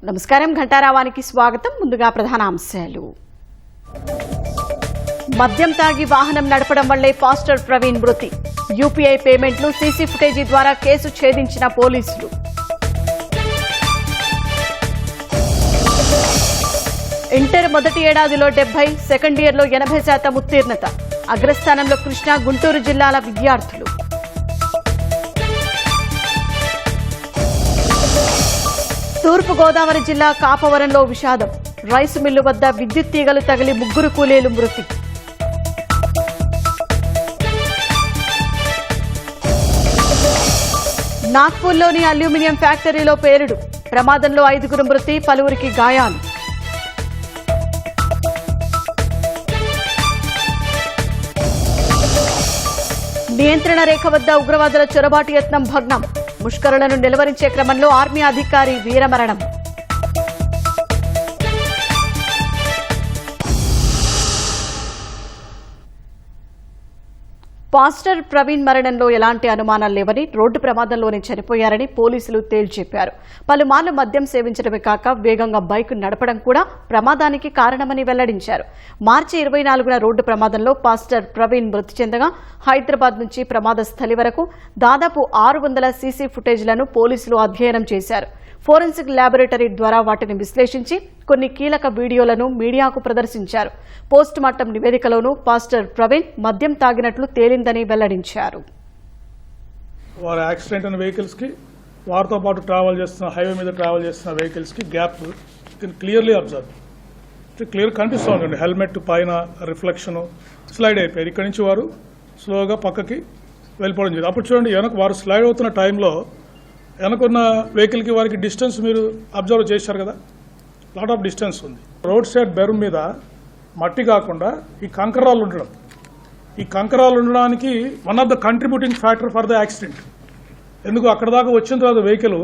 నమస్కారం ఘంటారావానికి స్వాగతం. ముందుగా ప్రధాన అంశాలు. మద్యం తాగి వాహనం నడపడం వల్లే పాస్టర్ ప్రవీణ్ మృతి. యూపీఐ పేమెంట్లు సీసీ ఫుటేజీ ద్వారా కేసు ఛేదించిన పోలీసులు. ఇంటర్ మొదటి ఏడాదిలో 70, సెకండ్ ఇయర్లో 80% ఉత్తీర్ణత. అగ్రస్థానంలో కృష్ణా, గుంటూరు జిల్లాల విద్యార్థులు. తూర్పు గోదావరి జిల్లా కాపవరంలో విషాదం. రైసు మిల్లు వద్ద విద్యుత్ తీగలు తగిలి 3 కూలీలు మృతి. నాగ్పూర్లోని అల్యూమినియం ఫ్యాక్టరీలో పేలుడు. ప్రమాదంలో 5 మృతి, పలువురికి గాయాలు. నియంత్రణ రేఖ వద్ద ఉగ్రవాదుల చొరబాటు యత్నం భగ్నం. ముష్కరులను నిలువరించే క్రమంలో ఆర్మీ అధికారి వీరమరణం. పాస్టర్ ప్రవీణ్ మరణంలో ఎలాంటి అనుమానాలు లేవని, రోడ్డు ప్రమాదంలోనే చనిపోయారని పోలీసులు తేల్చెప్పారు. పలుమార్లు మద్యం సేవించడమే కాక వేగంగా బైక్ నడపడం కూడా ప్రమాదానికి కారణమని వెల్లడించారు. మార్చి 24న రోడ్డు ప్రమాదంలో పాస్టర్ ప్రవీణ్ మృతి చెందగా హైదరాబాద్ నుంచి ప్రమాద స్థలి వరకు దాదాపు 600 సీసీ ఫుటేజ్లను పోలీసులు అధ్యయనం చేశారు. ఫోరెన్సిక్ ల్యాబొరేటరీ ద్వారా వాటిని విశ్లేషించి కొన్ని కీలక వీడియోలను మీడియాకు ప్రదర్శించారు. పోస్ట్ మార్టం నివేదికలోనూ పాస్టర్ ప్రవీణ్ మద్యం తాగినట్లు తేలిందని వెల్లడించారు. వారి యాక్సిడెంట్ అయిన వెహికల్స్ కి వారితో పాటు ట్రావెల్ చేస్తున్న హైవే మీద ట్రావెల్ చేస్తున్న వెహికల్స్ కి గ్యాప్ క్లియర్లీ అబ్జర్వ్. క్లియర్ కనిపిస్తూ ఉంటుంది. హెల్మెట్ పైన రిఫ్లెక్షన్ స్లైడ్ అయిపోయారు. ఇక్కడి నుంచి వారు స్లోగా పక్కకి వెళ్ళిపోవడం జరిగింది. అప్పుడు చూడండి, వెనక వారు స్లైడ్ అవుతున్న టైంలో వెనకున్న వెహికల్కి వారికి డిస్టెన్స్ మీరు అబ్జర్వ్ చేశారు కదా, లాట్ ఆఫ్ డిస్టెన్స్ ఉంది. రోడ్ సైడ్ బెరూమ్ మీద మట్టి కాకుండా ఈ కంకరాలు ఉండడం, ఈ కంకరాలు ఉండడానికి one of the contributing factor for the accident. ఎందుకు అక్కడ దాకా వచ్చిన తర్వాత వెహికల్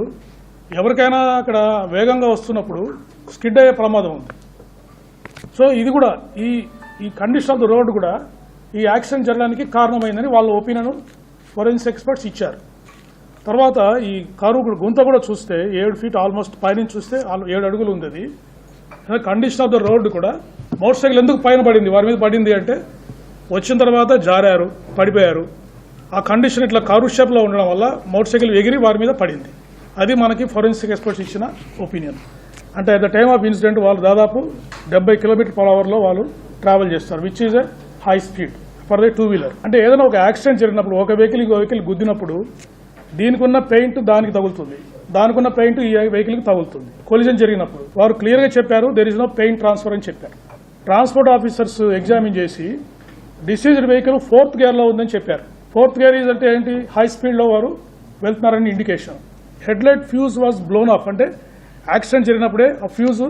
ఎవరికైనా అక్కడ వేగంగా వస్తున్నప్పుడు స్కిడ్ అయ్యే ప్రమాదం ఉంది. సో ఇది కూడా ఈ కండిషన్ ఆఫ్ ద రోడ్ కూడా ఈ యాక్సిడెంట్ జరగడానికి కారణమైందని వాళ్ళ ఒపీనియన్ ఫోరెన్సిక్ ఎక్స్పర్ట్స్ ఇచ్చారు. తర్వాత ఈ కారు గుంత కూడా చూస్తే 7 ఫీట్ ఆల్మోస్ట్ పైనుంచి చూస్తే 7 అడుగులు ఉంది. అది కండిషన్ ఆఫ్ ద రోడ్డు కూడా మోటార్ సైకిల్ ఎందుకు పైన పడింది, వారి మీద పడింది అంటే వచ్చిన తర్వాత జారారు, పడిపోయారు. ఆ కండిషన్ ఇట్లా కారు షేప్లో ఉండడం వల్ల మోటార్ సైకిల్ ఎగిరి వారి మీద పడింది. అది మనకి ఫోరెన్సిక్ ఎక్స్పర్ట్స్ ఇచ్చిన ఒపీనియన్. అంటే at the time of incident వాళ్ళు దాదాపు 70 km/h వాళ్ళు ట్రావెల్ చేస్తారు, which is a high speed for the two wheeler. అంటే ఏదైనా ఒక యాక్సిడెంట్ జరిగినప్పుడు ఒక వెహికల్ ఇంకో వెహికల్ గుద్దినప్పుడు దీనికి ఉన్న పెయింట్ దానికి తగులుతుంది, దానికి ఉన్న పెయింట్ ఈ వెహికల్కి తగులుతుంది. కొలిజన్ జరిగినప్పుడు వారు క్లియర్గా చెప్పారు, there is no paint transfer అని చెప్పారు. ట్రాన్స్పోర్ట్ ఆఫీసర్స్ ఎగ్జామిన్ చేసి డిసీజ్డ్ వెహికల్ 4th గేర్లో ఉందని చెప్పారు. 4th గేర్ ఈజ్ అంటే ఏంటి, హై స్పీడ్లో వారు వెళ్తున్నారని indication. Headlight fuse was blown off, అంటే యాక్సిడెంట్ జరిగినప్పుడే ఆ ఫ్యూజ్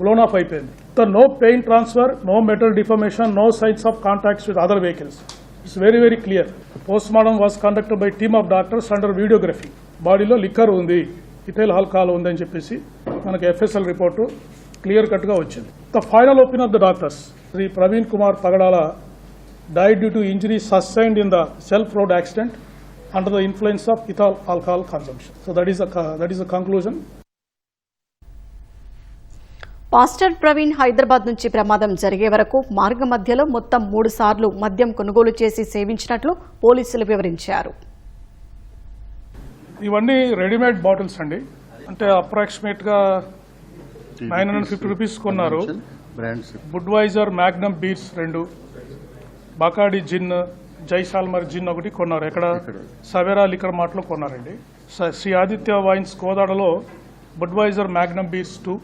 బ్లోన్ ఆఫ్ అయిపోయింది. No paint transfer, no metal deformation, no signs of contacts with other vehicles. It's very very clear. Postmortem was conducted by team of doctors under videography. బాడీలో liquor ఉంది, ethyl alcohol ఉందని చెప్పేసి మనకి FSL report clear కట్గా వచ్చింది. The final opinion of the doctors, Shri Praveen Kumar Pagadala died due to injuries sustained in the self-road accident under the influence of ethyl alcohol consumption. So that is the conclusion. Pastor Praveen Hyderabad నుంచి ప్రమాదం జరిగే వరకు మార్గ మధ్యలో మొత్తం 3 సార్లు మద్యం కొనుగోలు చేసి సేవించినట్లు పోలీసులు వివరించారు. ఇవన్నీ రెడీమేడ్ బాటిల్స్ అండి. అంటే అప్రాక్సిమేట్ గా 950 రూపీస్ కొన్నారు. బుడ్వైజర్ మ్యాగ్నమ్ బీర్స్ 2, బకాడి జిన్, జైసాల్మర్ జిన్ 1 కొన్నారు. ఎక్కడ సవేరా లిక్కర్ మార్ట్లో కొన్నారండి. శ్రీ ఆదిత్య వైన్స్ కోదాడలో Budweiser magnum beers 2,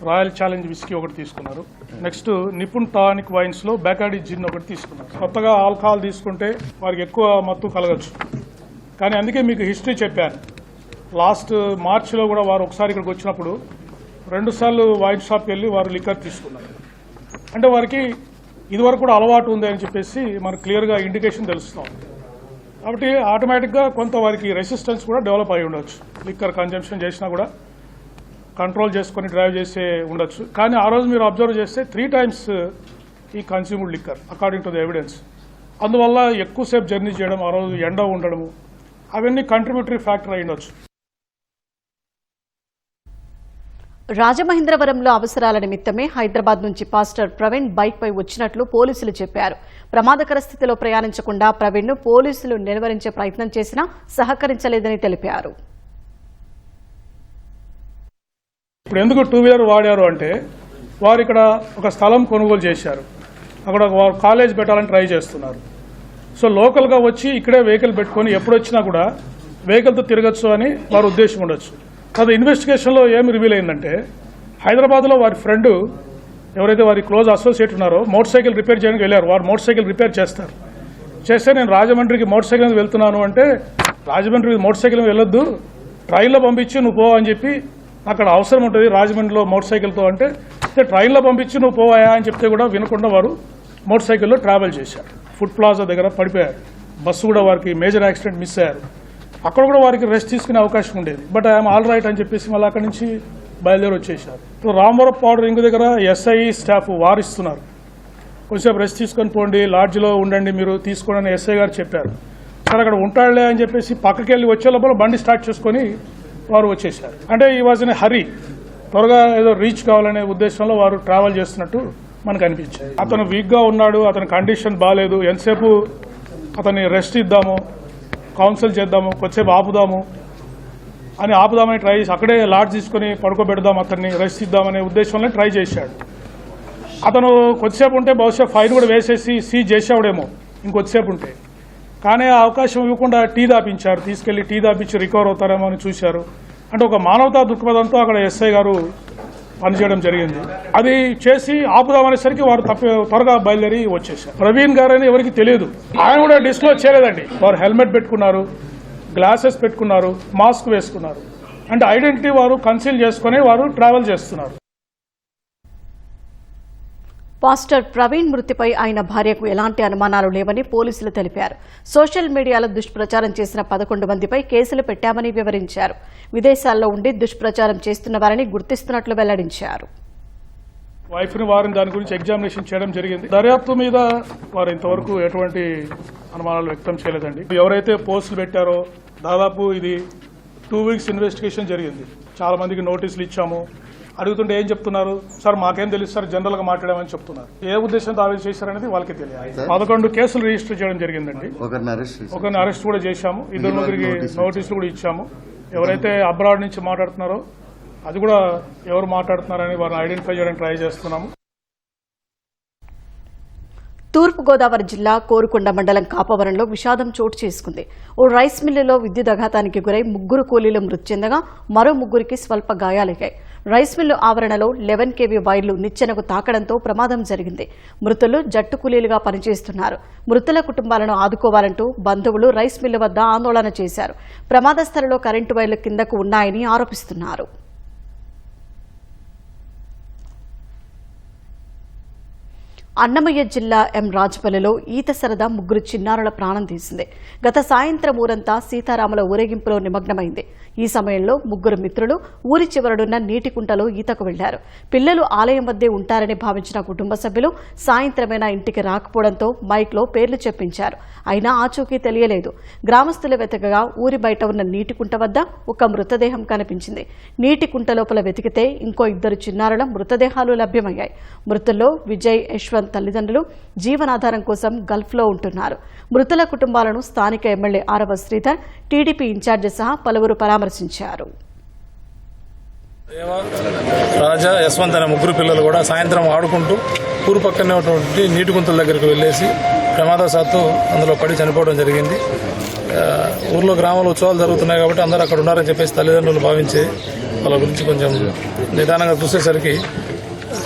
Royal Challenge whisky 1 తీసుకున్నారు. నెక్స్ట్ నిపుణ్ టానిక్ వైన్స్ లో బకాడి జిన్ 1 తీసుకున్నారు. కొత్తగా ఆల్కహాల్ తీసుకుంటే వారికి ఎక్కువ మత్తు కలగచ్చు, కానీ అందుకే మీకు హిస్టరీ చెప్పాను. లాస్ట్ మార్చిలో కూడా వారు ఒకసారి ఇక్కడికి వచ్చినప్పుడు 2 సార్లు వైన్ షాప్కి వెళ్ళి వారు లిక్కర్ తీసుకున్నారు. అంటే వారికి ఇదివరకు కూడా అలవాటు ఉంది అని చెప్పేసి మనకు క్లియర్గా ఇండికేషన్ తెలుస్తాం. కాబట్టి ఆటోమేటిక్గా కొంత వారికి రెసిస్టెన్స్ కూడా డెవలప్ అయి ఉండొచ్చు. లిక్కర్ కన్జంప్షన్ చేసినా కూడా కంట్రోల్ చేసుకొని డ్రైవ్ చేసే ఉండొచ్చు. కానీ ఆ రోజు మీరు అబ్జర్వ్ చేస్తే 3 times ఈ consumed liquor according to the evidence. అందువల్ల ఎక్కువసేపు జర్నీ చేయడం, ఆ రోజు ఎండ ఉండడము, అవన్నీ కంట్రిబ్యూటరీ ఫ్యాక్టర్ అయి ఉండొచ్చు. రాజమహేంద్రవరంలో అవసరాల నిమిత్తమే హైదరాబాద్ నుంచి పాస్టర్ ప్రవీణ్ బైక్పై వచ్చినట్లు పోలీసులు చెప్పారు. ప్రమాదకర స్థితిలో ప్రయాణించకుండా ప్రవీణ్ను పోలీసులు నిలువరించే ప్రయత్నం చేసినా సహకరించలేదని తెలిపారు. ఇప్పుడు ఎందుకు 2-వీలర్ వాడారు అంటే వారు ఇక్కడ ఒక స్థలం కొనుగోలు చేశారు, అక్కడ వారు కాలేజ్ పెట్టాలని ట్రై చేస్తున్నారు. సో లోకల్గా వచ్చి ఇక్కడే వెహికల్ పెట్టుకొని ఎప్పుడు వచ్చినా కూడా వెహికల్తో తిరగచ్చు అని వారి ఉద్దేశం ఉండొచ్చు. అది ఇన్వెస్టిగేషన్లో ఏమి రివీల్ అయిందంటే హైదరాబాద్లో వారి ఫ్రెండ్ ఎవరైతే వారి క్లోజ్ అసోసియేట్ ఉన్నారో మోటార్ సైకిల్ రిపేర్ చేయడానికి వెళ్ళారు. వారు మోటార్ సైకిల్ రిపేర్ చేస్తే నేను రాజమండ్రికి మోటార్ సైకిల్ మీద వెళ్తున్నాను అంటే రాజమండ్రికి మోటార్ సైకిల్ మీద వెళ్ళొద్దు, ట్రైన్లో పంపించి నువ్వు పో అని చెప్పి, అక్కడ అవసరం ఉంటుంది రాజమండ్రిలో మోటార్ సైకిల్తో అంటే ట్రైన్లో పంపించి నువ్వు పోవాయా అని చెప్తే కూడా వినకుండా వారు మోటార్ సైకిల్లో ట్రావెల్ చేశారు. ఫుడ్ ప్లాజా దగ్గర పడిపోయారు. బస్సు కూడా వారికి మేజర్ యాక్సిడెంట్ మిస్ అయ్యారు. అక్కడ కూడా వారికి రెస్ట్ తీసుకునే అవకాశం ఉండేది. బట్ ఐఎమ్ ఆల్ రైట్ అని చెప్పేసి మళ్ళీ అక్కడి నుంచి బయలుదేరి వచ్చేసారు. రామవరం పౌడర్ ఇంగు దగ్గర ఎస్ఐ స్టాఫ్ వారిస్తున్నారు, కొంచెంసేపు రెస్ట్ తీసుకొని పోండి, లాడ్జ్లో ఉండండి మీరు తీసుకోండి అని ఎస్ఐ గారు చెప్పారు. సార్ అక్కడ ఉంటాడులే అని చెప్పేసి పక్కకి వెళ్ళి వచ్చే లోపల బండి స్టార్ట్ చేసుకొని వారు వచ్చేసారు. అంటే ఈ వాజ్ ఇన్ హరీ, త్వరగా ఏదో రీచ్ కావాలనే ఉద్దేశంలో వారు ట్రావెల్ చేస్తున్నట్టు మనకు అనిపించింది. అతను వీక్గా ఉన్నాడు, అతని కండిషన్ బాగాలేదు, ఎంతసేపు అతన్ని రెస్ట్ ఇద్దాము, కౌన్సిల్ చేద్దాము, కొద్దిసేపు ఆపుదామని ట్రై చేసి అక్కడే లాడ్జ్ తీసుకొని పడుకోబెడదాం, అతన్ని రెస్ట్ ఇద్దామనే ఉద్దేశంలో ట్రై చేశాడు. అతను కొద్దిసేపు ఉంటే బహుశా ఫైన్ కూడా వేసేసి సీజ్ చేసేవాడేమో ఇంకొద్దిసేపు ఉంటే, కానీ ఆ అవకాశం ఇవ్వకుండా టీ దాపించారు. తీసుకెళ్లి టీ దాపించి రికవర్ అవుతారేమో అని చూశారు. అంటే ఒక మానవతా దృక్పథంతో అక్కడ ఎస్ఐ గారు పనిచేయడం జరిగింది. అది చేసి ఆపుదామనేసరికి వారు త్వరగా బయలుదేరి వచ్చేసారు. ప్రవీణ్ గారని ఎవరికి తెలియదు, ఆయన కూడా డిస్క్లోజ్ చేయలేదండి. వారు హెల్మెట్ పెట్టుకున్నారు, గ్లాసెస్ పెట్టుకున్నారు, మాస్క్ వేసుకున్నారు. అంటే ఐడెంటిటీ వారు కన్సీల్ చేసుకుని వారు ట్రావెల్ చేస్తున్నారు. పాస్టర్ ప్రవీణ్ మృతిపై ఆయన భార్యకు ఎలాంటి అనుమానాలు లేవని పోలీసులు తెలిపారు. సోషల్ మీడియాలో దుష్ప్రచారం చేసిన 11 మందిపై కేసులు పెట్టామని వివరించారు. విదేశాల్లో ఉండి దుష్ప్రచారం చేస్తున్న వారిని గుర్తిస్తున్నట్లు వెల్లడించారు. వైఫ్ని వారిని దాని గురించి ఎగ్జామినేషన్ చేయడం జరిగింది. దర్యాప్తు మీద వారు ఇంతవరకు ఎటువంటి అనుమానాలు వ్యక్తం చేయలేదండి. ఎవరైతే పోస్టులు పెట్టారో దాదాపు ఇది 2 వీక్స్ ఇన్వెస్టిగేషన్ జరిగింది. చాలా మందికి నోటీసులు ఇచ్చాము. అడుగుతుంటే ఏం చెప్తున్నారు, సార్ మాకేం తెలుసు సార్, జనరల్ గా మాట్లాడామని చెప్తున్నారు. ఏ ఉద్దేశంతో ఆవేశ చేశారనేది వాళ్ళకి తెలియదు. 11 కేసులు రిజిస్టర్ చేయడం జరిగిందండి. ఒకరిని అరెస్ట్ కూడా చేశాము. 2 నోటీసులు కూడా ఇచ్చాము. ఎవరైతే అబ్రాడ్ నుంచి మాట్లాడుతున్నారో అది కూడా ఎవరు మాట్లాడుతున్నారని వారిని ఐడెంటిఫై చేయడానికి ట్రై చేస్తున్నాము. తూర్పుగోదావరి జిల్లా కోరుకొండ మండలం కాపవరంలో విషాదం చోటు చేసుకుంది. ఓ రైస్ మిల్లులో విద్యుదాఘాతానికి గురై 3 కూలీలు మృతి చెందగా మరో 3కి స్వల్ప గాయాలయ్యాయి. రైస్ మిల్లు ఆవరణలో 11 kV వైర్లు నిచ్చెనకు తాకడంతో ప్రమాదం జరిగింది. మృతులు జట్టు కూలీలుగా పనిచేస్తున్నారు. మృతుల కుటుంబాలను ఆదుకోవాలంటూ బంధువులు రైస్ మిల్లు వద్ద ఆందోళన చేశారు. ప్రమాద స్థలంలో కరెంటు వైర్లు కిందకు ఉన్నాయని ఆరోపిస్తున్నారు. అన్నమయ్య జిల్లా ఎం రాజపల్లిలో ఈత సరదా 3 చిన్నారుల ప్రాణం తీసింది. గత సాయంత్రం ఊరంతా సీతారాముల ఊరేగింపులో నిమగ్నమైంది. ఈ సమయంలో 3 మిత్రులు ఊరి చివరడున్న నీటి కుంటలో ఈతకు వెళ్లారు. పిల్లలు ఆలయం వద్దే ఉంటారని భావించిన కుటుంబ సభ్యులు సాయంత్రమైనా ఇంటికి రాకపోవడంతో మైక్లో పేర్లు చెప్పించారు. అయినా ఆచూకీ తెలియలేదు. గ్రామస్తులు వెతకగా ఊరి బయట ఉన్న నీటి కుంట వద్ద ఒక మృతదేహం కనిపించింది. నీటి కుంట లోపల వెతికితే ఇంకో 2 చిన్నారుల మృతదేహాలు లభ్యమయ్యాయి. మృతుల్లో విజయ్, యశ్వంత్ తల్లిదండ్రులు జీవనాధారం కోసం గల్ఫ్లో ఉంటున్నారు. మృతుల కుటుంబాలను స్థానిక ఎమ్మెల్యే ఆరవ శ్రీధర్, టీడీపీ ఇన్ఛార్జి సహా పలువురు పరామర్శించారు. రాజా, యశ్వంత్ అనే 3 పిల్లలు కూడా సాయంత్రం ఆడుకుంటూ ఊరు పక్కనే ఉన్నటువంటి నీటి గుంతల దగ్గరికి వెళ్లేసి ప్రమాదవశాత్తు అందులో పడి చనిపోవడం జరిగింది. ఊర్లో గ్రామంలో ఉత్సవాలు జరుగుతున్నాయి కాబట్టి అందరూ అక్కడ ఉన్నారని చెప్పేసి తల్లిదండ్రులు భావించి వాళ్ళ గురించి కొంచెం నిదానంగా చూసేసరికి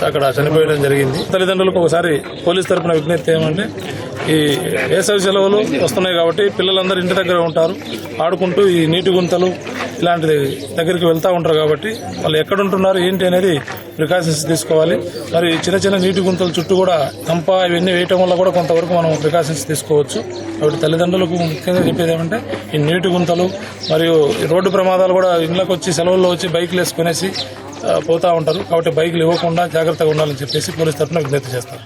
అక్కడ చనిపోయడం జరిగింది. తల్లిదండ్రులకు ఒకసారి పోలీస్ తరఫున విజ్ఞప్తి ఏమంటే, ఈ వేసవి సెలవులు వస్తున్నాయి కాబట్టి పిల్లలందరూ ఇంటి దగ్గర ఉంటారు, ఆడుకుంటూ ఈ నీటి గుంతలు ఇలాంటి దగ్గరికి వెళ్తూ ఉంటారు కాబట్టి వాళ్ళు ఎక్కడుంటున్నారు ఏంటి అనేది ప్రికాషన్స్ తీసుకోవాలి. మరి చిన్న చిన్న నీటి గుంతల చుట్టూ కూడా కంప ఇవన్నీ వేయటం వల్ల కూడా కొంతవరకు మనం ప్రికాషన్స్ తీసుకోవచ్చు. కాబట్టి తల్లిదండ్రులకు ముఖ్యంగా చెప్పేది ఏమంటే, ఈ నీటి గుంతలు మరియు రోడ్డు ప్రమాదాలు కూడా ఇళ్లకు వచ్చి సెలవుల్లో వచ్చి బైక్లు వేసుకునేసి పోతా ఉంటారు. కాబట్టి బైకులు ఇవ్వకుండా జాగ్రత్తగా ఉండాలని చెప్పేసి పోలీస్ తరఫున విజ్ఞప్తి చేస్తారు.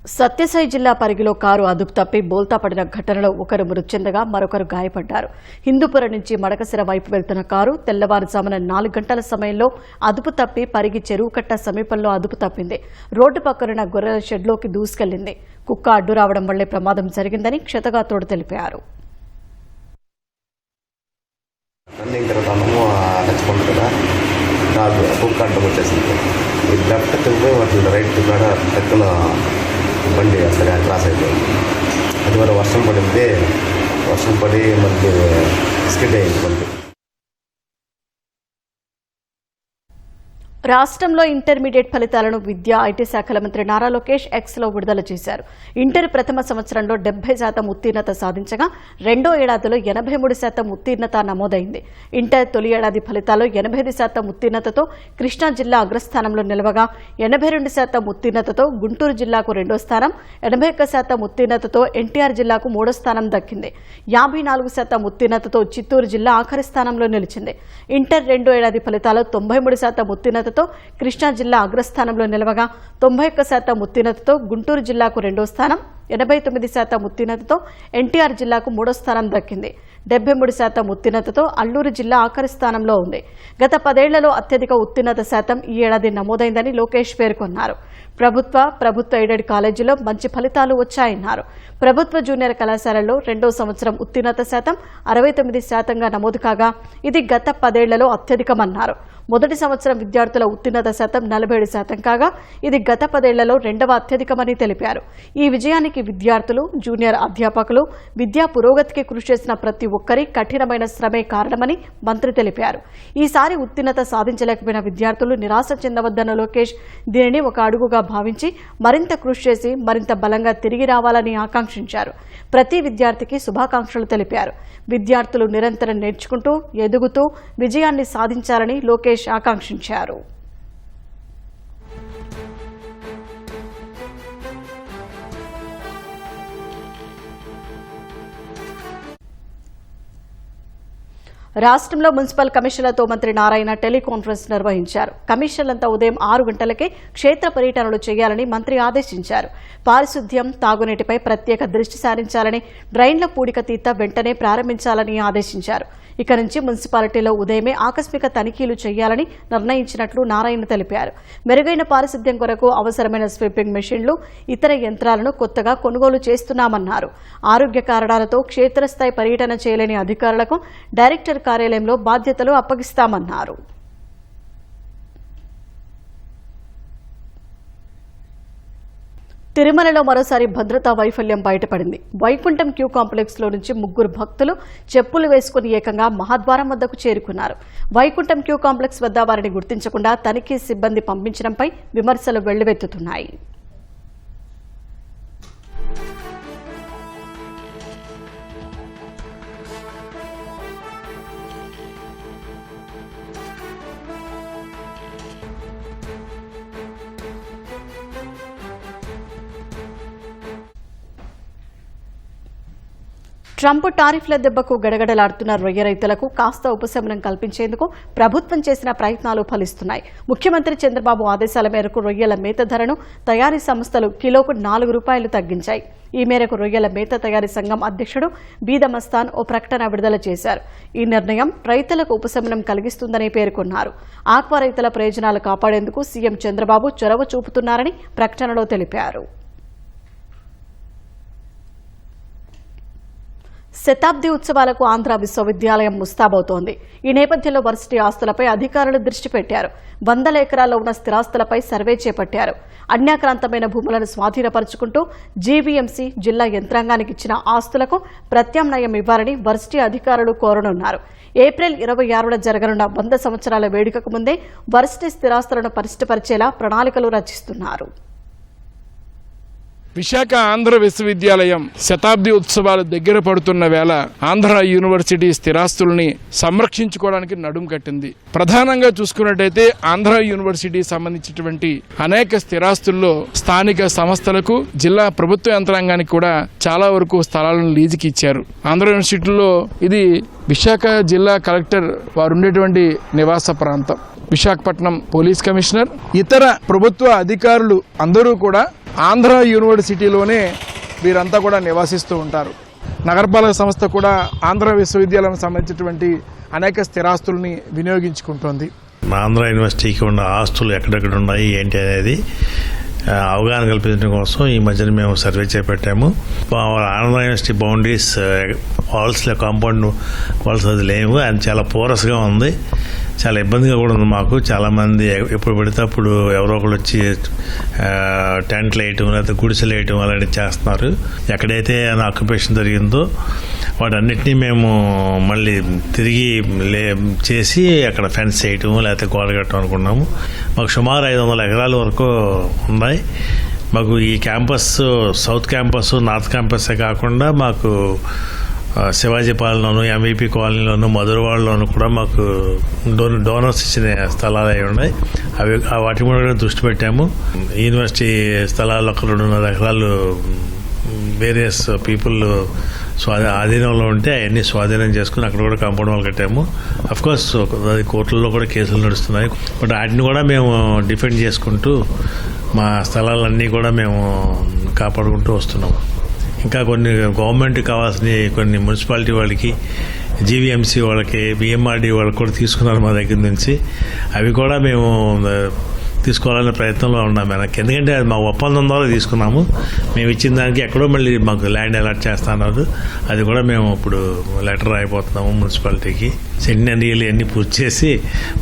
సత్యసాయి జిల్లా పరిగిలో కారు అదుపు తప్పి బోల్తా పడిన ఘటనలో ఒకరు మృతి చెందగా మరొకరు గాయపడ్డారు. హిందూపురం నుంచి మడకసిర వైపు వెళ్తున్న కారు తెల్లవారుజామున 4 గంటల సమయంలో అదుపు తప్పి పరిగి చెరువు కట్ట సమీపంలో అదుపు తప్పింది. రోడ్డు పక్కనున్న గొర్రెల షెడ్లోకి దూసుకెళ్లింది. కుక్క అడ్డు రావడం వల్లే ప్రమాదం జరిగిందని క్షతగాత్రుడు తెలిపారు. కుక్క అడ్డం వచ్చేసింది. లెఫ్ట్ తిరిగిపోయి వాటి రైట్ కాడ పక్కన బండి అక్కడ క్రాస్ అయిపోయింది. అది వల్ల వర్షం పడి మనకి స్కిడ్ అయింది బండి. రాష్ట్రంలో ఇంటర్మీడియట్ ఫలితాలను విద్యా ఐటీ శాఖల మంత్రి నారా లోకేష్ ఎక్స్లో విడుదల చేశారు. ఇంటర్ ప్రథమ సంవత్సరంలో 70% ఉత్తీర్ణత సాధించగా రెండో ఏడాదిలో 83% ఉత్తీర్ణత నమోదైంది. ఇంటర్ తొలి ఏడాది ఫలితాల్లో 85% ఉత్తీర్ణతతో కృష్ణా జిల్లా అగ్రస్థానంలో నిలవగా 82% ఉత్తీర్ణతతో గుంటూరు జిల్లాకు రెండో స్థానం, 81% ఉత్తీర్ణతతో ఎన్టీఆర్ జిల్లాకు మూడో స్థానం దక్కింది. 54% ఉత్తీర్ణతతో చిత్తూరు జిల్లా ఆఖరి స్థానంలో నిలిచింది. ఇంటర్ రెండో ఏడాది ఫలితాల్లో 93% ఉత్తీర్ణతతో కృష్ణా జిల్లా అగ్రస్థానంలో నిలవగా 91% ఉత్తీర్ణతతో గుంటూరు జిల్లాకు రెండో స్థానం, 89% ఉత్తీర్ణతతో ఎన్టీఆర్ జిల్లాకు మూడో స్థానం దక్కింది. 73% ఉత్తీర్ణతతో అల్లూరు జిల్లా ఆఖరి స్థానంలో ఉంది. గత 10 ఏళ్లలో అత్యధిక ఉత్తీర్ణత శాతం ఈ ఏడాది నమోదైందని లోకేష్ పేర్కొన్నారు. ప్రభుత్వ ఎయిడెడ్ కాలేజీలో మంచి ఫలితాలు వచ్చాయన్నారు. ప్రభుత్వ జూనియర్ కళాశాలల్లో రెండో సంవత్సరం ఉత్తీర్ణత శాతం 69%గా నమోదు కాగా ఇది గత 10 ఏళ్లలో అత్యధికమన్నారు. మొదటి సంవత్సరం విద్యార్థుల ఉత్తీర్ణత శాతం 47% కాగా ఇది గత 10 ఏళ్లలో రెండవ అత్యధికమని తెలిపారు. ఈ విజయానికి విద్యార్థులు, జూనియర్ అధ్యాపకులు, విద్యా పురోగతికి కృషి చేసిన ప్రతి ఒక్కరి కఠినమైన శ్రమే కారణమని మంత్రి తెలిపారు. ఈసారి ఉత్తీర్ణత సాధించలేకపోయిన విద్యార్థులు నిరాశ చెందవద్దన్న లోకేష్ దీనిని ఒక అడుగుగా భావించి మరింత కృషి చేసి మరింత బలంగా తిరిగి రావాలని ఆకాంక్షించారు. ప్రతి విద్యార్థికి శుభాకాంక్షలు తెలిపారు. విద్యార్థులు నిరంతరం నేర్చుకుంటూ ఎదుగుతూ విజయాన్ని సాధించాలని లోకేష్ ఆకాంక్షించారు. రాష్ట్రంలో మున్సిపల్ కమిషన్లతో మంత్రి నారాయణ టెలికాన్ఫరెన్స్ నిర్వహించారు. కమిషన్లంతా ఉదయం 6 గంటలకే క్షేత్ర పర్యటనలు చేయాలని మంత్రి ఆదేశించారు. పారిశుద్ధ్యం, తాగునీటిపై ప్రత్యేక దృష్టి సారించాలని, డ్రైన్ల పూడిక తీత వెంటనే ప్రారంభించాలని ఆదేశించారు. ఇక నుంచి మున్సిపాలిటీలో ఉదయమే ఆకస్మిక తనిఖీలు చేయాలని నిర్ణయించినట్లు నారాయణ తెలిపారు. మెరుగైన పారిశుద్ధ్యం కొరకు అవసరమైన స్వీపింగ్ మెషిన్లు, ఇతర యంత్రాలను కొత్తగా కొనుగోలు చేస్తున్నామన్నారు. ఆరోగ్య కారణాలతో క్షేత్రస్థాయి పర్యటన చేయలేని అధికారులకు డైరెక్టర్ కార్యాలయంలో బాధ్యతలు అప్పగిస్తామన్నారు. తిరుమలలో మరోసారి భద్రతా వైఫల్యం బయటపడింది. వైకుంఠం క్యూ కాంప్లెక్స్ లో నుంచి 3 భక్తులు చెప్పులు వేసుకుని ఏకంగా మహాద్వారం వద్దకు చేరుకున్నారు. వైకుంఠం క్యూ కాంప్లెక్స్ వద్ద వారిని గుర్తించకుండా తనిఖీ సిబ్బంది పంపించడంపై విమర్శలు వెల్లువెత్తుతున్నాయి. ట్రంప్ టారిఫ్ల దెబ్బకు గడగడలాడుతున్న రొయ్య రైతులకు కాస్త ఉపశమనం కల్పించేందుకు ప్రభుత్వం చేసిన ప్రయత్నాలు ఫలిస్తున్నాయి. ముఖ్యమంత్రి చంద్రబాబు ఆదేశాల మేరకు రొయ్యల మేత ధరను తయారీ సంస్థలు కిలోకు ₹4 తగ్గించాయి. ఈ మేరకు రొయ్యల మేత తయారీ సంఘం అధ్యక్షుడు బీదమస్తాన్ ఓ ప్రకటన విడుదల చేశారు. ఈ నిర్ణయం రైతులకు ఉపశమనం కలిగిస్తుందని పేర్కొన్నారు. ఆక్వా రైతుల ప్రయోజనాలు కాపాడేందుకు సీఎం చంద్రబాబు చొరవ చూపుతున్నారని ప్రకటనలో తెలిపారు. శతాబ్ది ఉత్సవాలకు ఆంధ్ర విశ్వవిద్యాలయం ముస్తాబవుతోంది. ఈ నేపథ్యంలో వర్సిటీ ఆస్తులపై అధికారులు దృష్టి పెట్టారు. 100 ఎకరాల్లో ఉన్న స్థిరాస్తులపై సర్వే చేపట్టారు. అన్యాక్రాంతమైన భూములను స్వాధీనపరుచుకుంటూ జీవీఎంసీ జిల్లా యంత్రాంగానికి ఇచ్చిన ఆస్తులకు ప్రత్యామ్నాయం ఇవ్వాలని వర్సిటీ అధికారులు కోరనున్నారు. ఏప్రిల్ 26న జరగనున్న 100 సంవత్సరాల వేడుకకు ముందే వర్సిటీ స్థిరాస్తులను పరిష్కరించేలా ప్రణాళికలు రచిస్తున్నారు. విశాఖ ఆంధ్ర విశ్వవిద్యాలయం శతాబ్ది ఉత్సవాలు దగ్గర పడుతున్న వేళ ఆంధ్ర యూనివర్సిటీ స్థిరాస్తుల్ని సంరక్షించుకోవడానికి నడుం కట్టింది. ప్రధానంగా చూసుకున్నట్టయితే ఆంధ్ర యూనివర్సిటీ సంబంధించినటువంటి అనేక స్థిరాస్తుల్లో స్థానిక సంస్థలకు, జిల్లా ప్రభుత్వ యంత్రాంగానికి కూడా చాలా వరకు స్థలాలను లీజుకి ఇచ్చారు. ఆంధ్ర యూనివర్సిటీలో ఇది విశాఖ జిల్లా కలెక్టర్ వారు ఉండేటువంటి నివాస ప్రాంతం. విశాఖపట్నం పోలీస్ కమిషనర్, ఇతర ప్రభుత్వ అధికారులు అందరూ కూడా ఆంధ్ర యూనివర్సిటీలోనే వీరంతా కూడా నివసిస్తూ ఉంటారు. నగరపాలక సంస్థ కూడా ఆంధ్ర విశ్వవిద్యాలయం సంబంధించినటువంటి అనేక స్థిరాస్తుల్ని వినియోగించుకుంటోంది. ఆంధ్ర యూనివర్సిటీకి ఉన్న ఆస్తులు ఎక్కడెక్కడ ఉన్నాయి ఏంటి అనేది అవగాహన కల్పించడం కోసం ఈ మధ్యన మేము సర్వే చేపట్టాము. ఆంధ్ర యూనివర్సిటీ బౌండరీస్ వాల్స్లో కాంపౌండ్ వాల్స్ అది లేవు, అది చాలా పోరస్గా ఉంది, చాలా ఇబ్బందిగా కూడా ఉంది మాకు. చాలామంది ఎప్పుడు పడితే అప్పుడు ఎవరో ఒకరు వచ్చి టెంట్లు వేయటం లేకపోతే గుడిసెలు వేయటం అలాంటివి చేస్తున్నారు. ఎక్కడైతే ఆక్యుపేషన్ జరిగిందో వాటన్నిటినీ మేము మళ్ళీ తిరిగి చేసి అక్కడ ఫెన్స్ వేయటం లేకపోతే గోడ కట్టడం అనుకున్నాము. మాకు సుమారు 500 ఎకరాల వరకు ఉన్నాయి. మాకు ఈ క్యాంపస్ సౌత్ క్యాంపస్ నార్త్ క్యాంపస్సే కాకుండా మాకు శివాజీపాలెంలోను ఎంవిపి కాలనీలోను మధురవాడలోను కూడా మాకు డోనర్స్ ఇచ్చిన స్థలాలు అవి ఉన్నాయి. అవి వాటి కూడా దృష్టి పెట్టాము. యూనివర్సిటీ స్థలాలు ఒక 2.5 ఎకరాలు వేరియస్ పీపుల్ ఆధీనంలో ఉంటే అవన్నీ స్వాధీనం చేసుకుని అక్కడ కూడా కాంపౌండ్ వాల్ కట్టాము. అఫ్కోర్స్ అది కోర్టుల్లో కూడా కేసులు నడుస్తున్నాయి. బట్ వాటిని కూడా మేము డిఫెండ్ చేసుకుంటూ మా స్థలాలన్నీ కూడా మేము కాపాడుకుంటూ వస్తున్నాము. ఇంకా కొన్ని గవర్నమెంట్కి కావాల్సిన కొన్ని మున్సిపాలిటీ వాళ్ళకి, జీవీఎంసీ వాళ్ళకి, బిఎంఆర్డీ వాళ్ళకి కూడా తీసుకున్నారు మా దగ్గర నుంచి. అవి కూడా మేము తీసుకోవాలనే ప్రయత్నంలో ఉన్నాం వెనక్కి. ఎందుకంటే అది మా ఒప్పందం ద్వారా తీసుకున్నాము. మేము ఇచ్చిన దానికి ఎక్కడో మళ్ళీ మాకు ల్యాండ్ అలాట్ చేస్తున్నారు. అది కూడా మేము ఇప్పుడు లెటర్ రాయిపోతున్నాము మున్సిపాలిటీకి. సెంటినరీలు అన్ని పూర్తి చేసి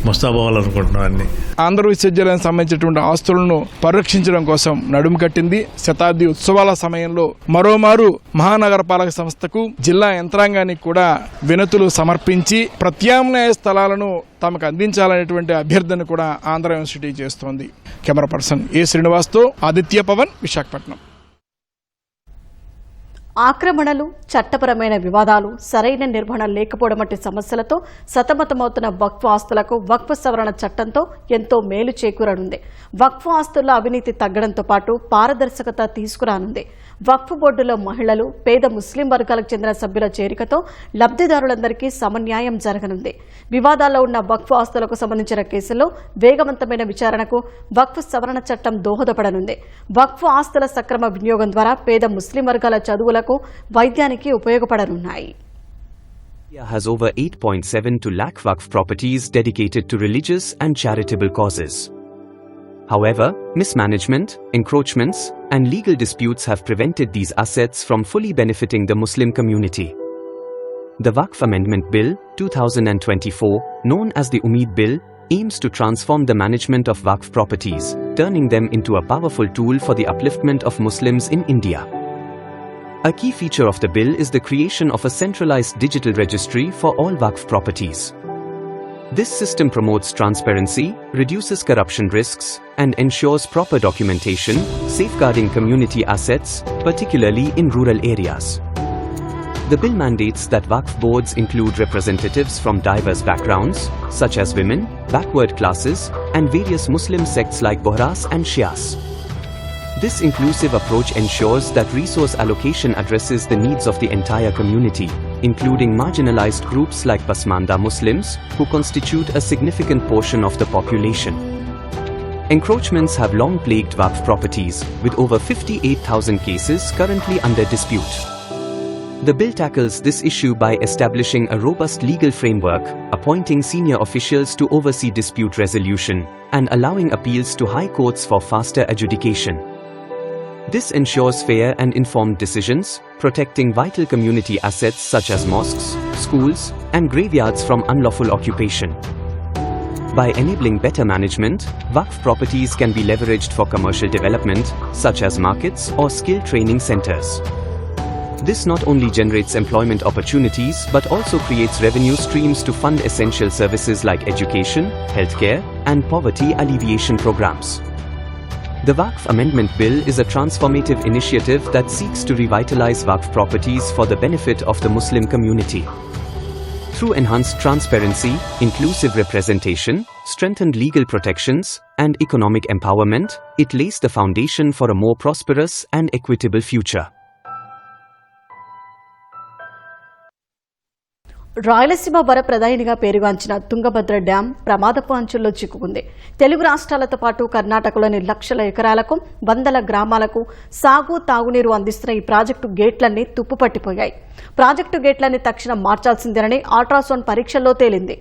ముస్తాబోవాలనుకుంటున్నాం అన్ని. ఆంధ్ర విశ్వవిద్యాలయం సంబంధించినటువంటి ఆస్తులను పరిరక్షించడం కోసం నడుము కట్టింది. శతాబ్ది ఉత్సవాల సమయంలో మరోమారు మహానగరపాలక సంస్థకు, జిల్లా యంత్రాంగానికి కూడా వినతులు సమర్పించి ప్రత్యామ్నాయ స్థలాలను తమకు అందించాలనేటువంటి అభ్యర్థన కూడా ఆంధ్ర యూనివర్సిటీ చేస్తోంది. కెమెరా పర్సన్ ఏ శ్రీనివాస్తో ఆదిత్య పవన్, విశాఖపట్నం. ఆక్రమణలు, చట్టపరమైన వివాదాలు, సరైన నిర్వహణ లేకపోవడం వంటి సమస్యలతో సతమతమవుతున్న వక్ఫ్ ఆస్తులకు వక్ఫ్ సవరణ చట్టంతో ఎంతో మేలు చేకూరనుంది. వక్ఫ్ ఆస్తుల్లో అవినీతి తగ్గడంతో పాటు పారదర్శకత తీసుకురానుంది. వక్ఫ్ బోర్డులో మహిళలు, పేద ముస్లిం వర్గాలకు చెందిన సభ్యుల చేరికతో లబ్ధిదారులందరికీ సమన్యాయం జరగనుంది. వివాదాల్లో ఉన్న వక్ఫ్ ఆస్తులకు సంబంధించిన కేసుల్లో వేగవంతమైన విచారణకు వక్ఫ్ సవరణ చట్టం దోహదపడనుంది. వక్ఫ్ ఆస్తుల సక్రమ వినియోగం ద్వారా పేద ముస్లిం వర్గాల చదువులకు, వైద్యానికి ఉపయోగపడనున్నాయి. India has over 8.72 lakh Waqf properties dedicated to religious and charitable causes. However, mismanagement, encroachments, and legal disputes have prevented these assets from fully benefiting the Muslim community. The Waqf Amendment Bill, 2024, known as the Umeed Bill, aims to transform the management of Waqf properties, turning them into a powerful tool for the upliftment of Muslims in India. A key feature of the bill is the creation of a centralized digital registry for all Waqf properties. This system promotes transparency, reduces corruption risks, and ensures proper documentation, safeguarding community assets, particularly in rural areas. The bill mandates that Waqf boards include representatives from diverse backgrounds, such as women, backward classes, and various Muslim sects like Bohras and Shias. This inclusive approach ensures that resource allocation addresses the needs of the entire community, including marginalized groups like Pasmanda Muslims, who constitute a significant portion of the population. Encroachments have long plagued Waqf properties, with over 58,000 cases currently under dispute. The bill tackles this issue by establishing a robust legal framework, appointing senior officials to oversee dispute resolution, and allowing appeals to high courts for faster adjudication. This ensures fair and informed decisions, protecting vital community assets such as mosques, schools, and graveyards from unlawful occupation. By enabling better management, Waqf properties can be leveraged for commercial development, such as markets or skill training centers. This not only generates employment opportunities but also creates revenue streams to fund essential services like education, healthcare, and poverty alleviation programs. The Waqf Amendment Bill is a transformative initiative that seeks to revitalize Waqf properties for the benefit of the Muslim community. Through enhanced transparency, inclusive representation, strengthened legal protections, and economic empowerment, it lays the foundation for a more prosperous and equitable future. Rayalaseema వరప్రదాయినిగా పేరుగాంచిన Tungabhadra dam ప్రమాదపు అంచుల్లో చిక్కుకుంది. తెలుగు రాష్ట్రాలతో పాటు కర్ణాటకలోని లక్షల ఎకరాలకు, వందల గ్రామాలకు సాగు, తాగునీరు అందిస్తున్న ఈ ప్రాజెక్టు గేట్లన్నీ తుప్పుపట్టిపోయాయి. ప్రాజెక్టు గేట్లన్నీ తక్షణం మార్చాల్సిందేనని అల్ట్రాసౌండ్ పరీక్షల్లో తేలింది.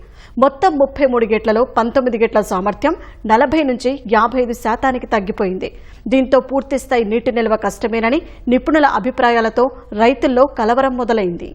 మొత్తం 33 గేట్లలో 19 గేట్ల సామర్థ్యం 40 నుంచి 55% తగ్గిపోయింది. దీంతో పూర్తిస్థాయి నీటి నిల్వ కష్టమేనని నిపుణుల అభిప్రాయాలతో రైతుల్లో కలవరం మొదలైంది.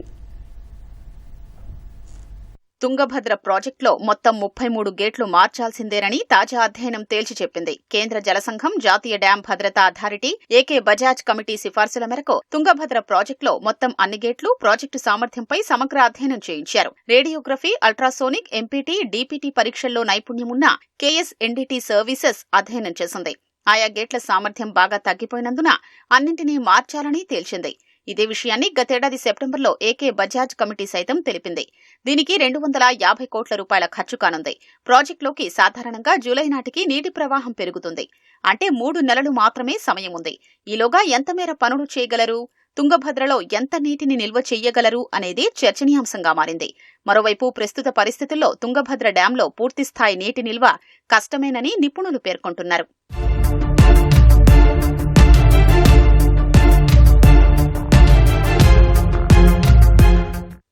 తుంగభద్ర ప్రాజెక్టులో మొత్తం 33 గేట్లు మార్చాల్సిందేనని తాజా అధ్యయనం తేల్చి చెప్పింది. కేంద్ర జలసంఘం, జాతీయ డ్యాం భద్రతా అథారిటీ, ఏకే బజాజ్ కమిటీ సిఫార్సుల మేరకు తుంగభద్ర ప్రాజెక్టులో మొత్తం అన్ని గేట్లు, ప్రాజెక్టు సామర్థ్యంపై సమగ్ర అధ్యయనం చేయించారు. రేడియోగ్రఫీ, అల్ట్రాసోనిక్, ఎంపీటీ, డీపీటీ పరీక్షల్లో నైపుణ్యమున్న కేఎస్ఎన్డీటీ సర్వీసెస్ అధ్యయనం చేసింది. ఆయా గేట్ల సామర్థ్యం బాగా తగ్గిపోయినందున అన్నింటినీ మార్చాలని తేల్చింది. ఇదే విషయాన్ని గతేడాది సెప్టెంబర్లో ఏకే బజాజ్ కమిటీ సైతం తెలిపింది. దీనికి 250 కోట్ల రూపాయల ఖర్చు కానుంది. ప్రాజెక్టులోకి సాధారణంగా జూలై నాటికి నీటి ప్రవాహం పెరుగుతుంది. అంటే 3 నెలలు మాత్రమే సమయం ఉంది. ఈలోగా ఎంతమేర పనులు చేయగలరు, తుంగభద్రలో ఎంత నీటిని నిల్వ చెయ్యగలరు అనేది చర్చనీయాంశంగా మారింది. మరోవైపు ప్రస్తుత పరిస్థితుల్లో తుంగభద్ర డ్యాంలో పూర్తిస్థాయి నీటి నిల్వ కష్టమేనని నిపుణులు పేర్కొంటున్నారు.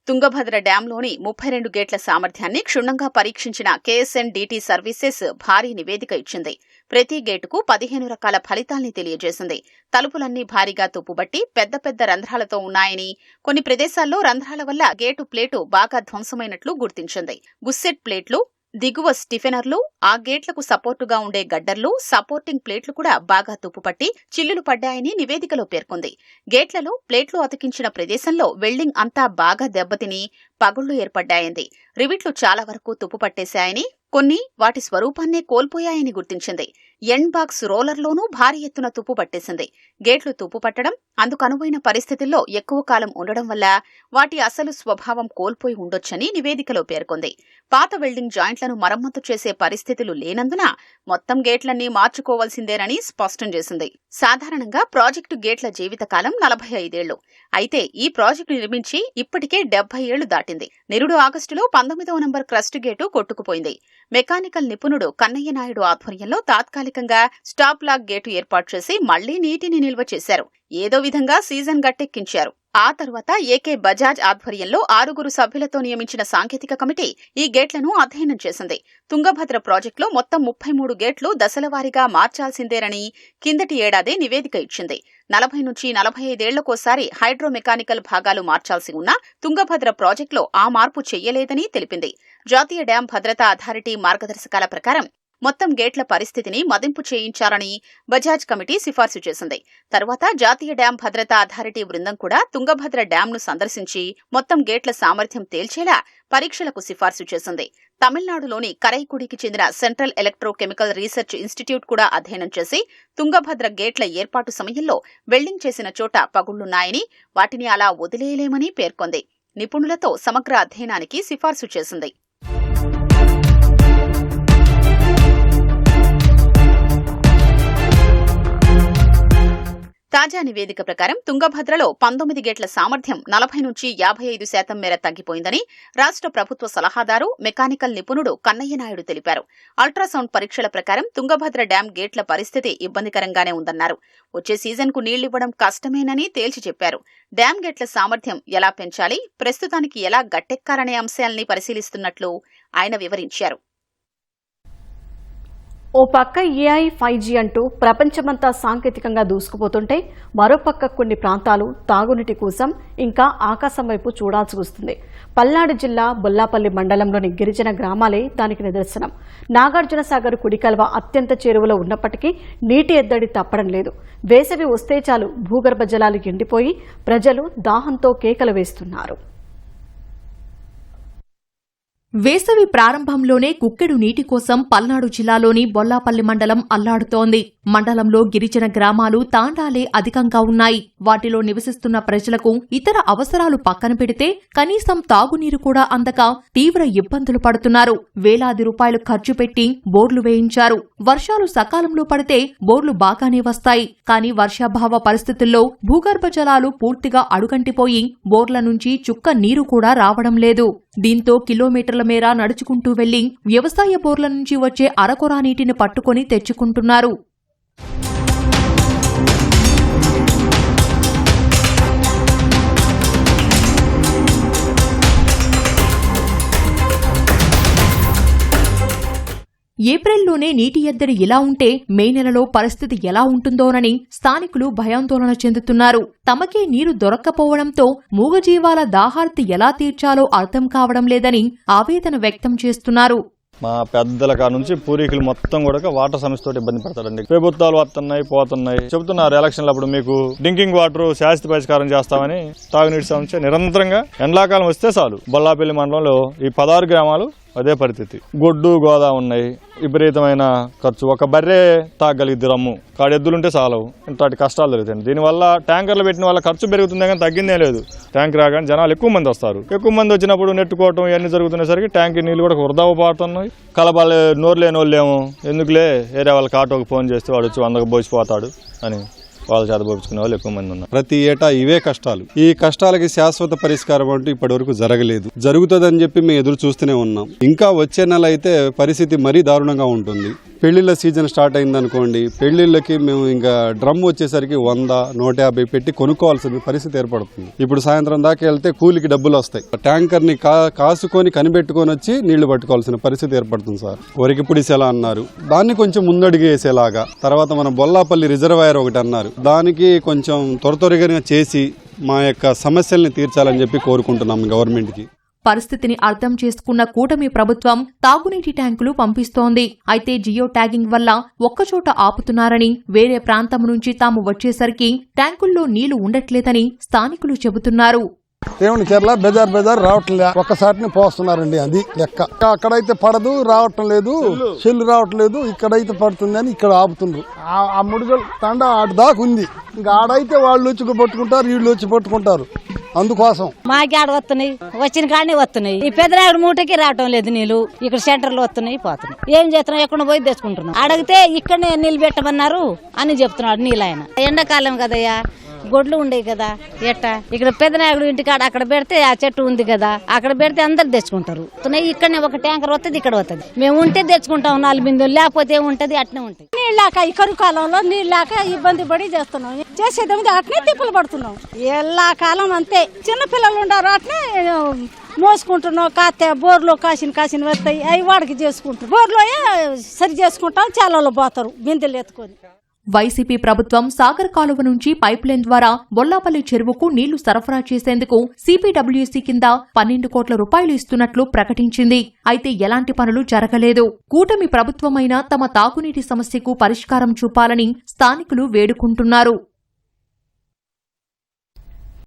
తుంగభద్ర డ్యాంలోని 32 గేట్ల సామర్థ్యాన్ని క్షుణ్ణంగా పరీక్షించిన కేఎస్ఎన్డీటీ సర్వీసెస్ భారీ నివేదిక ఇచ్చింది. ప్రతి గేటుకు 15 రకాల ఫలితాల్ని తెలియజేసింది. తలుపులన్నీ భారీగా తుప్పుబట్టి పెద్ద పెద్ద రంధ్రాలతో ఉన్నాయని, కొన్ని ప్రదేశాల్లో రంధ్రాల వల్ల గేటు ప్లేటు బాగా ధ్వంసమైనట్లు గుర్తించింది. గుస్సెట్ ప్లేట్లు, దిగువ స్టిఫెనర్లు, ఆ గేట్లకు సపోర్టుగా ఉండే గడ్డర్లు, సపోర్టింగ్ ప్లేట్లు కూడా బాగా తుప్పుపట్టి చిల్లులు పడ్డాయని నివేదికలో పేర్కొంది. గేట్లలో ప్లేట్లు అతికించిన ప్రదేశంలో వెల్డింగ్ అంతా బాగా దెబ్బతిని పగుళ్లు ఏర్పడ్డాయంది. రివిట్లు చాలా వరకు తుప్పుపట్టేశాయని, కొన్ని వాటి స్వరూపాన్నే కోల్పోయాయని గుర్తించింది. ఎండ్ బాక్స్ రోలర్లోనూ భారీ ఎత్తున తుప్పు పట్టేసింది. గేట్లు తుప్పు పట్టడం, అందుకనువైన పరిస్థితుల్లో ఎక్కువ కాలం ఉండడం వల్ల వాటి అసలు స్వభావం కోల్పోయి ఉండొచ్చని నివేదికలో పేర్కొంది. పాత వెల్డింగ్ జాయింట్లను మరమ్మతు చేసే పరిస్థితులు లేనందున మొత్తం గేట్లన్నీ మార్చుకోవాల్సిందేనని స్పష్టం చేసింది. సాధారణంగా ప్రాజెక్టు గేట్ల జీవితకాలం 45 ఏళ్లు. అయితే ఈ ప్రాజెక్టు నిర్మించి ఇప్పటికే 70 ఏళ్లు దాటింది. నిరుడు ఆగస్టులో 19వ నంబర్ క్రస్ట్ గేటు కొట్టుకుపోయింది. మెకానికల్ నిపుణుడు కన్నయ్య నాయుడు ఆధ్వర్యంలో తాత్కాలికంగా స్టాప్ లాక్ గేటు ఏర్పాటు చేసి మళ్లీ నీటిని నిల్వ చేశారు. ఏదో విధంగా సీజన్ గట్టెక్కించారు. ఆ తర్వాత ఏకే బజాజ్ ఆధ్వర్యంలో 6 సభ్యులతో నియమించిన సాంకేతిక కమిటీ ఈ గేట్లను అధ్యయనం చేసింది. తుంగభద్ర ప్రాజెక్టులో మొత్తం 33 గేట్లు దశలవారీగా మార్చాల్సిందేనని కిందటి ఏడాది నివేదిక ఇచ్చింది. 40 నుంచి 45 ఏళ్లకోసారి హైడ్రోమెకానికల్ భాగాలు మార్చాల్సి ఉన్నా తుంగభద్ర ప్రాజెక్టులో ఆ మార్పు చెయ్యలేదని తెలిపింది. జాతీయ డ్యాం భద్రతా అథారిటీ మార్గదర్శకాల ప్రకారం మొత్తం గేట్ల పరిస్థితిని మదింపు చేయించాలని బజాజ్ కమిటీ సిఫార్సు చేసింది. తర్వాత జాతీయ డ్యాం భద్రతా అథారిటీ బృందం కూడా తుంగభద్ర డ్యాంను సందర్శించి మొత్తం గేట్ల సామర్థ్యం తేల్చేలా పరీక్షలకు సిఫార్సు చేసింది. తమిళనాడులోని కరైకుడికి చెందిన సెంట్రల్ ఎలక్ట్రోకెమికల్ రీసెర్చ్ ఇన్స్టిట్యూట్ కూడా అధ్యయనం చేసి తుంగభద్ర గేట్ల ఏర్పాటు సమయంలో వెల్డింగ్ చేసిన చోట పగుళ్లున్నాయని, వాటిని అలా వదిలేయలేమని పేర్కొంది. నిపుణులతో సమగ్ర అధ్యయనానికి సిఫార్సు చేసింది. తాజా నివేదిక ప్రకారం తుంగభద్రలో 19 గేట్ల సామర్థ్యం 40 నుంచి 55% మేర తగ్గిపోయిందని రాష్ట్ర ప్రభుత్వ సలహాదారు, మెకానికల్ నిపుణుడు కన్నయ్య నాయుడు తెలిపారు. అల్ట్రాసౌండ్ పరీక్షల ప్రకారం తుంగభద్ర డ్యాం గేట్ల పరిస్థితి ఇబ్బందికరంగానే ఉందన్నారు. వచ్చే సీజన్కు నీళ్లివ్వడం కష్టమేనని తేల్చి చెప్పారు. డ్యాం గేట్ల సామర్థ్యం ఎలా పెంచాలి, ప్రస్తుతానికి ఎలా గట్టెక్కాలనే అంశాల్ని పరిశీలిస్తున్నట్లు ఆయన వివరించారు. ఓ పక్క ఏఐ 5G అంటూ ప్రపంచమంతా సాంకేతికంగా దూసుకుపోతుంటే, మరోపక్క కొన్ని ప్రాంతాలు తాగునీటి కోసం ఇంకా ఆకాశం వైపు చూడాల్సి వస్తుంది. పల్నాడు జిల్లా బొల్లాపల్లి మండలంలోని గిరిజన గ్రామాలే దానికి నిదర్శనం. నాగార్జునసాగర్ కుడికల్వ అత్యంత చేరువలో ఉన్నప్పటికీ నీటి ఎద్దడి తప్పడం లేదు. వేసవి వస్తే చాలు భూగర్భ జలాలు ఎండిపోయి ప్రజలు దాహంతో కేకలు వేస్తున్నారు. వేసవి ప్రారంభంలోనే కుక్కెడు నీటి కోసం పల్నాడు జిల్లాలోని బొల్లాపల్లి మండలం అల్లాడుతోంది. మండలంలో గిరిజన గ్రామాలు తాండాలే అధికంగా ఉన్నాయి. వాటిలో నివసిస్తున్న ప్రజలకు ఇతర అవసరాలు పక్కన పెడితే కనీసం తాగునీరు కూడా అందక తీవ్ర ఇబ్బందులు పడుతున్నారు. వేలాది రూపాయలు ఖర్చు పెట్టి బోర్లు వేయించారు. వర్షాలు సకాలంలో పడితే బోర్లు బాగానే వస్తాయి. కానీ వర్షాభావ పరిస్థితుల్లో భూగర్భ జలాలు పూర్తిగా అడుగంటిపోయి బోర్ల నుంచి చుక్క నీరు కూడా రావడం లేదు. దీంతో కిలోమీటర్ల మేర నడుచుకుంటూ వెళ్లి వ్యవసాయ బోర్ల నుంచి వచ్చే అరకొరా నీటిని పట్టుకుని తెచ్చుకుంటున్నారు. ఏప్రిల్లోనే నీటి ఎద్దడి ఇలా ఉంటే మే నెలలో పరిస్థితి ఎలా ఉంటుందోనని స్థానికులు భయాందోళన చెందుతున్నారు. తమకే నీరు దొరక్కపోవడంతో మూగజీవాల దాహార్తి ఎలా తీర్చాలో అర్థం కావడం లేదని ఆవేదన వ్యక్తం చేస్తున్నారు. మా పెద్దల కాడ నుంచి పూర్వీకులు మొత్తం కూడా వాటర్ సమస్యతో ఇబ్బంది పడతారండి. ప్రభుత్వాలు వస్తున్నాయి పోతున్నాయి చెబుతున్నారు. ఎలక్షన్లప్పుడు మీకు డ్రింకింగ్ వాటర్ శాశ్వత పరిష్కారం చేస్తామని తాగునీటి సమస్య నిరంతరంగా ఎండాకాలం వస్తే చాలు. బొల్లాపల్లి మండలంలో ఈ 16 గ్రామాలు అదే పరిస్థితి. గొడ్డు గోదా ఉన్నాయి. విపరీతమైన ఖర్చు. ఒక బర్రె తాగలిగిద్ది రమ్ము కాడ ఎద్దులుంటే చాలవు. ఇంతటి కష్టాలు జరుగుతాయి. దీనివల్ల ట్యాంకర్లు పెట్టిన వల్ల ఖర్చు పెరుగుతుంది కానీ తగ్గిందే లేదు. ట్యాంక్ రాగానే జనాలు ఎక్కువ మంది వస్తారు. ఎక్కువ మంది వచ్చినప్పుడు నెట్టుకోవటం ఇవన్నీ జరుగుతున్నసరికి ట్యాంక్ నీళ్ళు కూడా వృధా పారుతున్నాయి. కలబాలు నోరు లేని వాళ్ళేమో ఎందుకులే వేరే వాళ్ళకి ఆటోకి ఫోన్ చేస్తే వాడు వచ్చి 100కు పోసిపోతాడు అని వాళ్ళ చేత పోపించుకునే వాళ్ళు ఎక్కువ మంది ఉన్నారు. ప్రతి ఏటా ఇవే కష్టాలు. ఈ కష్టాలకి శాశ్వత పరిష్కారం అంటూ ఇప్పటి వరకు జరగలేదు. జరుగుతుందని చెప్పి మేము ఎదురు చూస్తూనే ఉన్నాం. ఇంకా వచ్చే నెల అయితే పరిస్థితి మరీ దారుణంగా ఉంటుంది. పెళ్లిళ్ళ సీజన్ స్టార్ట్ అయిందనుకోండి, పెళ్లిళ్ళకి మేము ఇంకా డ్రమ్ వచ్చేసరికి 100, 150 పెట్టి కొనుక్కోవాల్సిన పరిస్థితి ఏర్పడుతుంది. ఇప్పుడు సాయంత్రం దాకా వెళ్తే కూలికి డబ్బులు వస్తాయి. ట్యాంకర్ని కాసుకొని కనిపెట్టుకొని వచ్చి నీళ్లు పట్టుకోవాల్సిన పరిస్థితి ఏర్పడుతుంది సార్. వరికి పుడిసేలా అన్నారు, దాన్ని కొంచెం ముందడుగు వేసేలాగా. తర్వాత మన బొల్లాపల్లి రిజర్వాయర్ ఒకటి అన్నారు, దానికి కొంచెం త్వరగా చేసి మా యొక్క సమస్యల్ని తీర్చాలని చెప్పి కోరుకుంటున్నాం గవర్నమెంట్కి. పరిస్థితిని అర్థం చేసుకున్న కూటమి ప్రభుత్వం తాగునీటి ట్యాంకులు పంపిస్తోంది. అయితే జియో ట్యాగింగ్ వల్ల ఒక్కచోట ఆపుతున్నారని, వేరే ప్రాంతం నుంచి తాము వచ్చేసరికి ట్యాంకుల్లో నీళ్లు ఉండట్లేదని స్థానికులు చెబుతున్నారు. దేవుని చెర్ల బెజార్ రావట్లే, ఒక్కసారిని పోస్తున్నారండి. అది లెక్క. అక్కడైతే పడదు, రావటం లేదు, చెల్లు రావట్లేదు. ఇక్కడైతే పడుతుంది అని ఇక్కడ ఆపుతుండ్రు. ఆ ముడుగలు తండ ఆడు దాకా ఉంది. ఇంకా ఆడైతే వాళ్ళు వచ్చి పట్టుకుంటారు, వీళ్ళు వచ్చి పట్టుకుంటారు. అందుకోసం మాకి ఆడ వస్తున్నాయి, వచ్చిన కాడనే వస్తున్నాయి. ఈ పెద్దనాయుడు మూటకి రావటం లేదు నీళ్లు. ఇక్కడ సెంటర్లో వస్తున్నాయి, పోతున్నాయి. ఏం చేస్తున్నాం, ఎక్కడ పోయి తెచ్చుకుంటున్నాం. అడిగితే ఇక్కడనే నీళ్ళు పెట్టమన్నారు అని చెప్తున్నాడు నీళ్ళు ఆయన. ఎండాకాలం కదయ్యా, గొడ్లు ఉండేవి కదా. ఎట్టా ఇక్కడ పెద్దనాయుడు ఇంటికాడ అక్కడ పెడితే ఆ చెట్టు ఉంది కదా, అక్కడ పెడితే అందరు తెచ్చుకుంటారు. ఇక్కడనే ఒక ట్యాంకర్ వస్తుంది, ఇక్కడ వస్తుంది. మేము ఉంటే తెచ్చుకుంటాం 4 బిందులు, లేకపోతే ఏముంటది అట్నే ఉంటాయి. నీళ్ళాక ఈ కరువు కాలంలో నీళ్ళాక ఇబ్బంది పడి చేస్తున్నాం. చేసేది అట్నే తిప్పలు పడుతున్నాం. ఎల్లా కాలం అంతే. చిన్న పిల్లలు ఉండారు, అట్నే మోసుకుంటున్నాం. కాస్తే బోర్లో కాసిన వస్తాయి, అవి వాడికి చేసుకుంటారు. బోర్లో సరి చేసుకుంటాం, చాలలో పోతారు బిందెలు ఎత్తుకొని. వైసీపీ ప్రభుత్వం సాగర్ కాలువ నుంచి పైప్లైన్ ద్వారా బొల్లాపల్లి చెరువుకు నీళ్లు సరఫరా చేసేందుకు సిపిడబ్ల్యూసీ కింద 12 కోట్ల రూపాయలు ఇస్తున్నట్లు ప్రకటించింది. అయితే ఎలాంటి పనులు జరగలేదు. కూటమి ప్రభుత్వమైనా తమ తాగునీటి సమస్యకు పరిష్కారం చూపాలని స్థానికులు వేడుకుంటున్నారు.